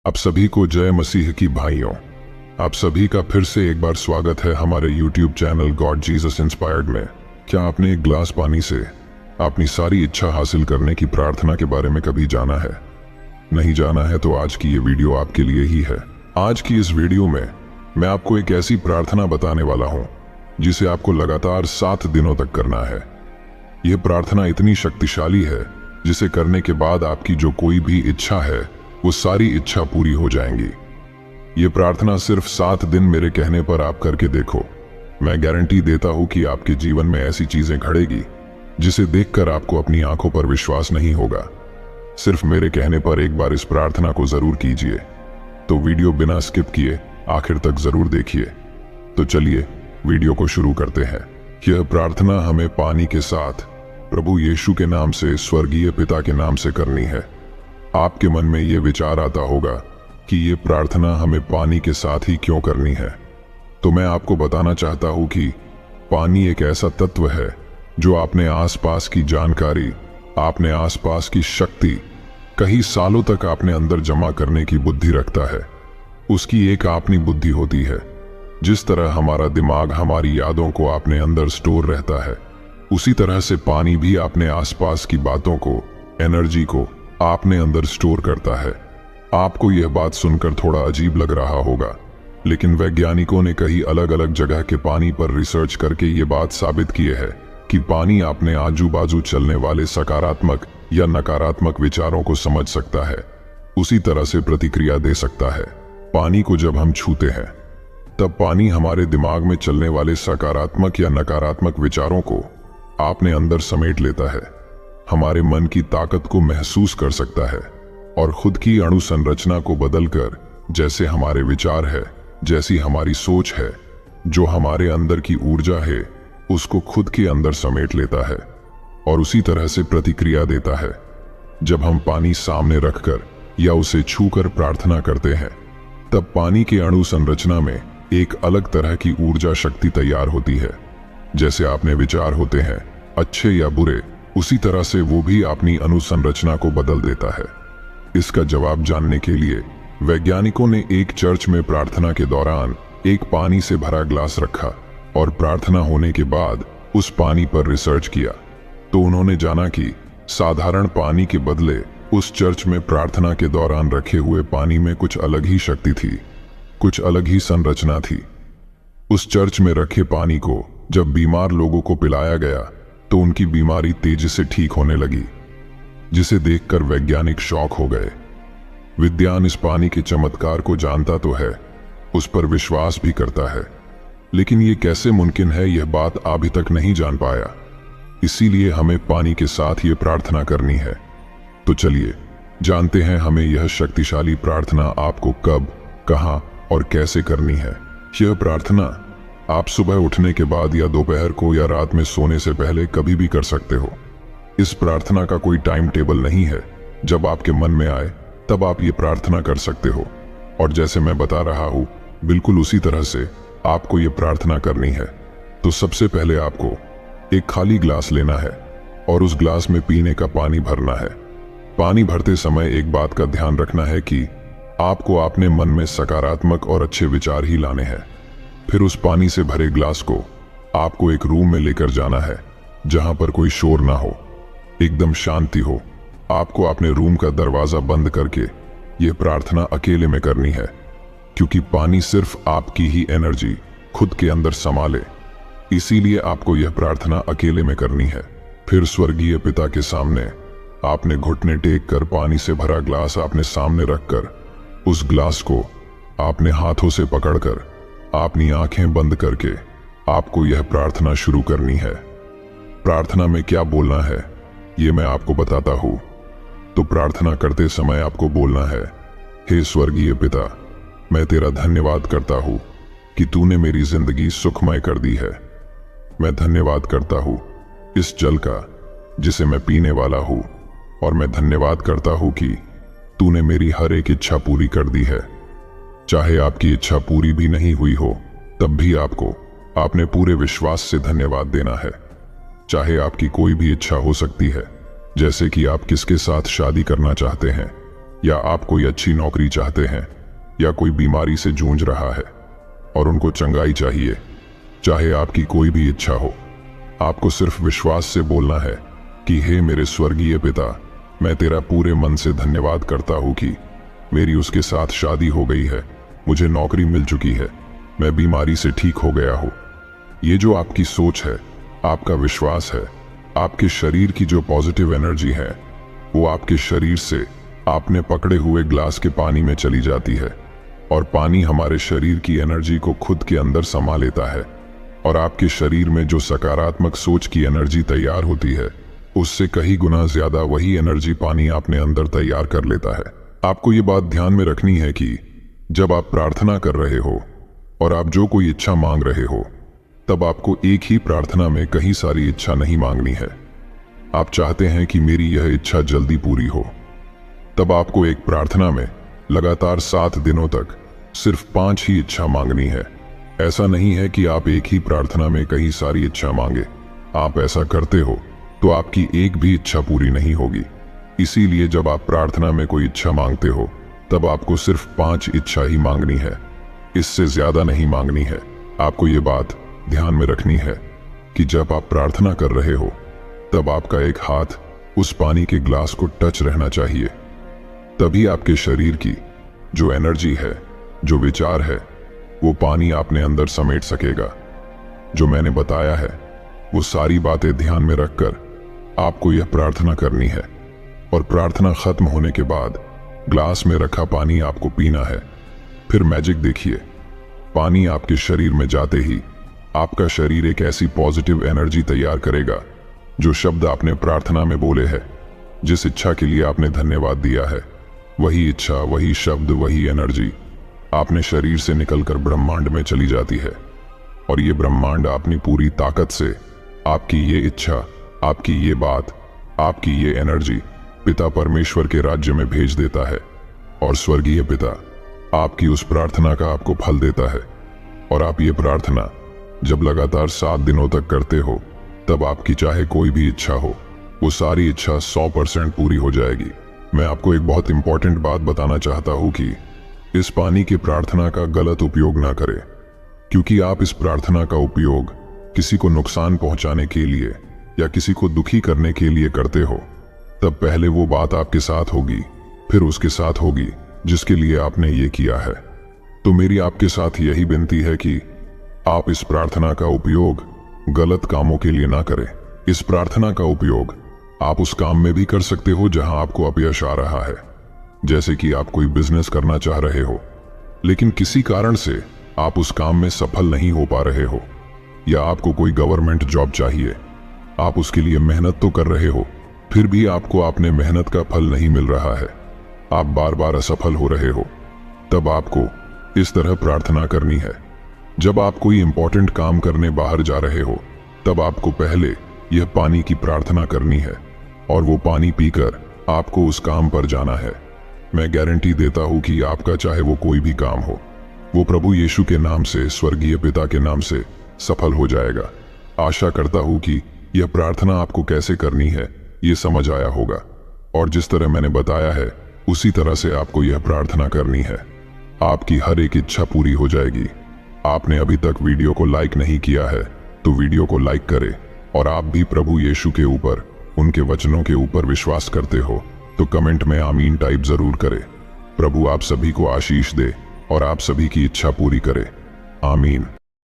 आप सभी को जय मसीह की भाइयों। आप सभी का फिर से एक बार स्वागत है हमारे YouTube channel God Jesus inspired में। क्या आपने एक ग्लास पानी से अपनी सारी इच्छा हासिल करने की प्रार्थना के बारे में कभी जाना है? नहीं जाना है तो आज की ये वीडियो आपके लिए ही है। आज की इस वीडियो में मैं आपको एक ऐसी प्रार्थना बताने वाला हूं जिसे आपको लगातार 7 दिनों तक करना है। यह प्रार्थना इतनी शक्तिशाली है जिसे करने के बाद आपकी जो कोई भी इच्छा है वो सारी इच्छा पूरी हो जाएंगी। ये प्रार्थना सिर्फ 7 दिन मेरे कहने पर आप करके देखो। मैं गारंटी देता हूं कि आपके जीवन में ऐसी चीजें घड़ेगी जिसे देखकर आपको अपनी आंखों पर विश्वास नहीं होगा। सिर्फ मेरे कहने पर एक बार इस प्रार्थना को जरूर कीजिए। तो वीडियो बिना स्किप किए आखिर तक जरूर देखिए। तो चलिए वीडियो को शुरू करते हैं। यह प्रार्थना हमें पानी के साथ प्रभु यीशु के नाम से, स्वर्गीय पिता के नाम से करनी है। आपके मन में यह विचार आता होगा कि ये प्रार्थना हमें पानी के साथ ही क्यों करनी है। तो मैं आपको बताना चाहता हूं कि पानी एक ऐसा तत्व है जो आपने आसपास की जानकारी, आपने आसपास की शक्ति कई सालों तक आपने अंदर जमा करने की बुद्धि रखता है। उसकी एक अपनी बुद्धि होती है। जिस तरह हमारा दिमाग हमारी यादों को अपने अंदर स्टोर रहता है, उसी तरह से पानी भी अपने आसपास की बातों को, एनर्जी को आपने अंदर स्टोर करता है। आपको यह बात सुनकर थोड़ा अजीब लग रहा होगा, लेकिन वैज्ञानिकों ने कई अलग अलग जगह के पानी पर रिसर्च करके ये बात साबित की है कि पानी अपने आजू बाजू चलने वाले सकारात्मक या नकारात्मक विचारों को समझ सकता है, उसी तरह से प्रतिक्रिया दे सकता है। पानी को जब हम छूते हैं तब पानी हमारे दिमाग में चलने वाले सकारात्मक या नकारात्मक विचारों को आपने अंदर समेट लेता है, हमारे मन की ताकत को महसूस कर सकता है और खुद की अणु संरचना को बदलकर, जैसे हमारे विचार है, जैसी हमारी सोच है, जो हमारे अंदर की ऊर्जा है, उसको खुद के अंदर समेट लेता है और उसी तरह से प्रतिक्रिया देता है। जब हम पानी सामने रखकर या उसे छूकर प्रार्थना करते हैं तब पानी के अणु संरचना में एक अलग तरह की ऊर्जा शक्ति तैयार होती है। जैसे आपने विचार होते हैं अच्छे या बुरे, उसी तरह से वो भी अपनी अनुसंरचना को बदल देता है। इसका जवाब जानने के लिए वैज्ञानिकों ने एक चर्च में प्रार्थना के दौरान एक पानी से भरा ग्लास रखा और प्रार्थना होने के बाद उस पानी पर रिसर्च किया। तो उन्होंने जाना कि साधारण पानी के बदले उस चर्च में प्रार्थना के दौरान रखे हुए पानी में कुछ अलग ही शक्ति थी, कुछ अलग ही संरचना थी। उस चर्च में रखे पानी को जब बीमार लोगों को पिलाया गया तो उनकी बीमारी तेजी से ठीक होने लगी, जिसे देखकर वैज्ञानिक शॉक हो गए। विज्ञान इस पानी के चमत्कार को जानता तो है, उस पर विश्वास भी करता है, लेकिन ये कैसे मुमकिन है यह बात अभी तक नहीं जान पाया। इसीलिए हमें पानी के साथ ये प्रार्थना करनी है। तो चलिए जानते हैं हमें यह शक्तिशाली प्रार्थना आपको कब, कहां और कैसे करनी है। यह प्रार्थना आप सुबह उठने के बाद या दोपहर को या रात में सोने से पहले कभी भी कर सकते हो। इस प्रार्थना का कोई टाइम टेबल नहीं है। जब आपके मन में आए तब आप ये प्रार्थना कर सकते हो और जैसे मैं बता रहा हूं बिल्कुल उसी तरह से आपको ये प्रार्थना करनी है। तो सबसे पहले आपको एक खाली ग्लास लेना है और उस ग्लास में पीने का पानी भरना है। पानी भरते समय एक बात का ध्यान रखना है कि आपको अपने मन में सकारात्मक और अच्छे विचार ही लाने हैं। फिर उस पानी से भरे ग्लास को आपको एक रूम में लेकर जाना है जहां पर कोई शोर ना हो, एकदम शांति हो। आपको अपने रूम का दरवाजा बंद करके यह प्रार्थना अकेले में करनी है, क्योंकि पानी सिर्फ आपकी ही एनर्जी खुद के अंदर संभाले, इसीलिए आपको यह प्रार्थना अकेले में करनी है। फिर स्वर्गीय पिता के सामने आपने घुटने टेक कर पानी से भरा ग्लास आपने सामने रखकर उस ग्लास को आपने हाथों से पकड़कर अपनी आंखें बंद करके आपको यह प्रार्थना शुरू करनी है। प्रार्थना में क्या बोलना है ये मैं आपको बताता हूं। तो प्रार्थना करते समय आपको बोलना है, हे स्वर्गीय पिता, मैं तेरा धन्यवाद करता हूं कि तूने मेरी जिंदगी सुखमय कर दी है। मैं धन्यवाद करता हूं इस जल का जिसे मैं पीने वाला हूं, और मैं धन्यवाद करता हूं कि तूने मेरी हर एक इच्छा पूरी कर दी है। चाहे आपकी इच्छा पूरी भी नहीं हुई हो तब भी आपको आपने पूरे विश्वास से धन्यवाद देना है। चाहे आपकी कोई भी इच्छा हो सकती है, जैसे कि आप किसके साथ शादी करना चाहते हैं, या आप कोई अच्छी नौकरी चाहते हैं, या कोई बीमारी से जूझ रहा है और उनको चंगाई चाहिए, चाहे आपकी कोई भी इच्छा हो, आपको सिर्फ विश्वास से बोलना है कि हे मेरे स्वर्गीय पिता, मैं तेरा पूरे मन से धन्यवाद करता हूँ कि मेरी उसके साथ शादी हो गई है, मुझे नौकरी मिल चुकी है, मैं बीमारी से ठीक हो गया हूँ। ये जो आपकी सोच है, आपका विश्वास है, आपके शरीर की जो पॉजिटिव एनर्जी है, वो आपके शरीर से आपने पकड़े हुए ग्लास के पानी में चली जाती है और पानी हमारे शरीर की एनर्जी को खुद के अंदर समा लेता है और आपके शरीर में जो सकारात्मक सोच की एनर्जी तैयार होती है, उससे कई गुना ज्यादा वही एनर्जी पानी आपने अंदर तैयार कर लेता है। आपको ये बात ध्यान में रखनी है कि जब आप प्रार्थना कर रहे हो और आप जो कोई इच्छा मांग रहे हो, तब आपको एक ही प्रार्थना में कई सारी इच्छा नहीं मांगनी है। आप चाहते हैं कि मेरी यह इच्छा जल्दी पूरी हो, तब आपको एक प्रार्थना में लगातार 7 दिनों तक सिर्फ 5 ही इच्छा मांगनी है। ऐसा नहीं है कि आप एक ही प्रार्थना में कई सारी इच्छा मांगे। आप ऐसा करते हो तो आपकी एक भी इच्छा पूरी नहीं होगी। इसीलिए जब आप प्रार्थना में कोई इच्छा मांगते हो, तब आपको सिर्फ 5 इच्छा ही मांगनी है, इससे ज्यादा नहीं मांगनी है। आपको ये बात ध्यान में रखनी है कि जब आप प्रार्थना कर रहे हो, तब आपका एक हाथ उस पानी के ग्लास को टच रहना चाहिए। तभी आपके शरीर की जो एनर्जी है, जो विचार है, वो पानी आपने अंदर समेट सकेगा। जो मैंने बताया है, वो सारी बातें ध्यान में रखकर आपको यह प्रार्थना करनी है और प्रार्थना खत्म होने के बाद ग्लास में रखा पानी आपको पीना है। फिर मैजिक देखिए, पानी आपके शरीर में जाते ही आपका शरीर एक ऐसी पॉजिटिव एनर्जी तैयार करेगा, जो शब्द आपने प्रार्थना में बोले हैं, जिस इच्छा के लिए आपने धन्यवाद दिया है, वही इच्छा, वही शब्द, वही एनर्जी आपने शरीर से निकलकर ब्रह्मांड में चली जाती है और ये ब्रह्मांड अपनी पूरी ताकत से आपकी ये इच्छा, आपकी ये बात, आपकी ये एनर्जी पिता परमेश्वर के राज्य में भेज देता है और स्वर्गीय पिता आपकी उस प्रार्थना का आपको फल देता है। और आप ये प्रार्थना जब लगातार 7 दिनों तक करते हो, तब आपकी चाहे कोई भी इच्छा हो, वो सारी इच्छा 100% पूरी हो जाएगी। मैं आपको एक बहुत इंपॉर्टेंट बात बताना चाहता हूँ कि इस पानी की प्रार्थना का गलत उपयोग ना करें, क्योंकि आप इस प्रार्थना का उपयोग किसी को नुकसान पहुंचाने के लिए या किसी को दुखी करने के लिए करते हो, तब पहले वो बात आपके साथ होगी, फिर उसके साथ होगी जिसके लिए आपने ये किया है। तो मेरी आपके साथ यही विनती है कि आप इस प्रार्थना का उपयोग गलत कामों के लिए ना करें। इस प्रार्थना का उपयोग आप उस काम में भी कर सकते हो जहां आपको अपयश आ रहा है। जैसे कि आप कोई बिजनेस करना चाह रहे हो, लेकिन किसी कारण से आप उस काम में सफल नहीं हो पा रहे हो, या आपको कोई गवर्नमेंट जॉब चाहिए, आप उसके लिए मेहनत तो कर रहे हो, फिर भी आपको अपने मेहनत का फल नहीं मिल रहा है, आप बार बार असफल हो रहे हो, तब आपको इस तरह प्रार्थना करनी है। जब आप कोई इंपॉर्टेंट काम करने बाहर जा रहे हो, तब आपको पहले यह पानी की प्रार्थना करनी है और वो पानी पीकर आपको उस काम पर जाना है। मैं गारंटी देता हूं कि आपका चाहे वो कोई भी काम हो, वो प्रभु यीशु के नाम से, स्वर्गीय पिता के नाम से सफल हो जाएगा। आशा करता हूं कि यह प्रार्थना आपको कैसे करनी है ये समझ आया होगा, और जिस तरह मैंने बताया है उसी तरह से आपको यह प्रार्थना करनी है। आपकी हर एक इच्छा पूरी हो जाएगी। आपने अभी तक वीडियो को लाइक नहीं किया है तो वीडियो को लाइक करें, और आप भी प्रभु यीशु के ऊपर, उनके वचनों के ऊपर विश्वास करते हो तो कमेंट में आमीन टाइप जरूर करें। प्रभु आप सभी को आशीष दे और आप सभी की इच्छा पूरी करे। आमीन।